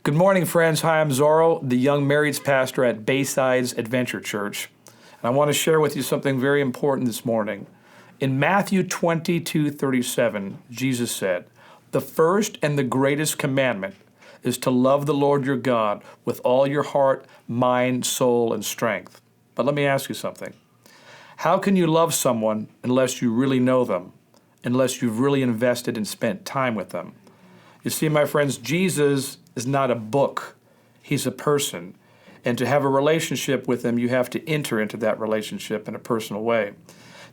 Good morning, friends. Hi, I'm Zoro, the young marrieds pastor at Bayside's Adventure Church. And I want to share with you something very important this morning. In Matthew 22:37, Jesus said, "The first and the greatest commandment is to love the Lord your God with all your heart, mind, soul, and strength." But let me ask you something. How can you love someone unless you really know them, unless you've really invested and spent time with them? You see, my friends, Jesus is not a book. He's a person. And to have a relationship with him, you have to enter into that relationship in a personal way.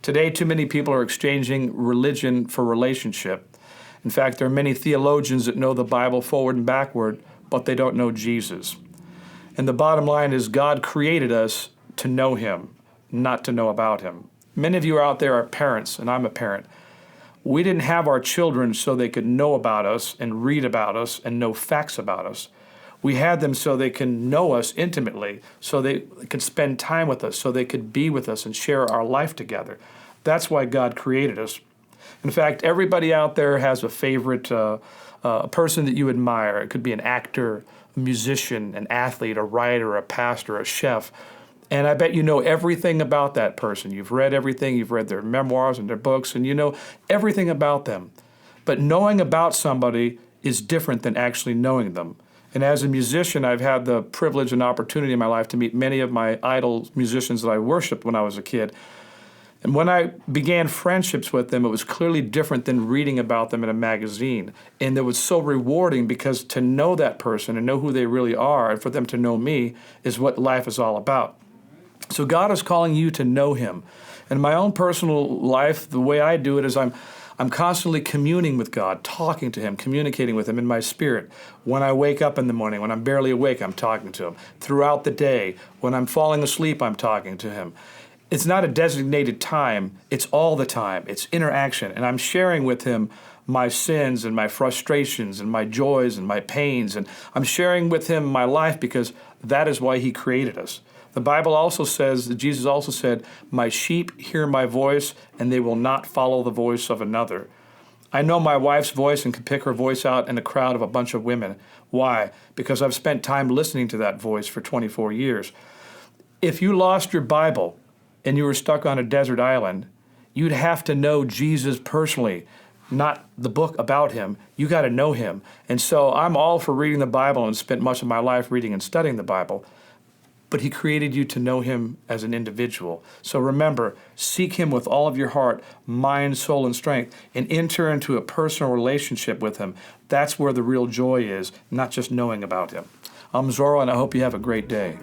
Today, too many people are exchanging religion for relationship. In fact, there are many theologians that know the Bible forward and backward, but they don't know Jesus. And the bottom line is God created us to know him, not to know about him. Many of you out there are parents, and I'm a parent. We didn't have our children so they could know about us and read about us and know facts about us. We had them so they can know us intimately, so they could spend time with us, so they could be with us and share our life together. That's why God created us. In fact, everybody out there has a favorite person that you admire. It could be an actor, a musician, an athlete, a writer, a pastor, a chef. And I bet you know everything about that person. You've read everything. You've read their memoirs and their books, and you know everything about them. But knowing about somebody is different than actually knowing them. And as a musician, I've had the privilege and opportunity in my life to meet many of my idol musicians that I worshiped when I was a kid. And when I began friendships with them, it was clearly different than reading about them in a magazine. And it was so rewarding because to know that person and know who they really are and for them to know me is what life is all about. So God is calling you to know him. In my own personal life, the way I do it is I'm constantly communing with God, talking to him, communicating with him in my spirit. When I wake up in the morning, when I'm barely awake, I'm talking to him. Throughout the day, when I'm falling asleep, I'm talking to him. It's not a designated time, it's all the time. It's interaction. And I'm sharing with him my sins and my frustrations and my joys and my pains. And I'm sharing with him my life because that is why he created us. The Bible also says, that Jesus also said, "My sheep hear my voice, and they will not follow the voice of another." I know my wife's voice and can pick her voice out in a crowd of a bunch of women. Why? Because I've spent time listening to that voice for 24 years. If you lost your Bible and you were stuck on a desert island, you'd have to know Jesus personally, not the book about him. You got to know him. And so I'm all for reading the Bible and spent much of my life reading and studying the Bible. But he created you to know him as an individual. So remember, seek him with all of your heart, mind, soul, and strength, and enter into a personal relationship with him. That's where the real joy is, not just knowing about him. I'm Zoro, and I hope you have a great day.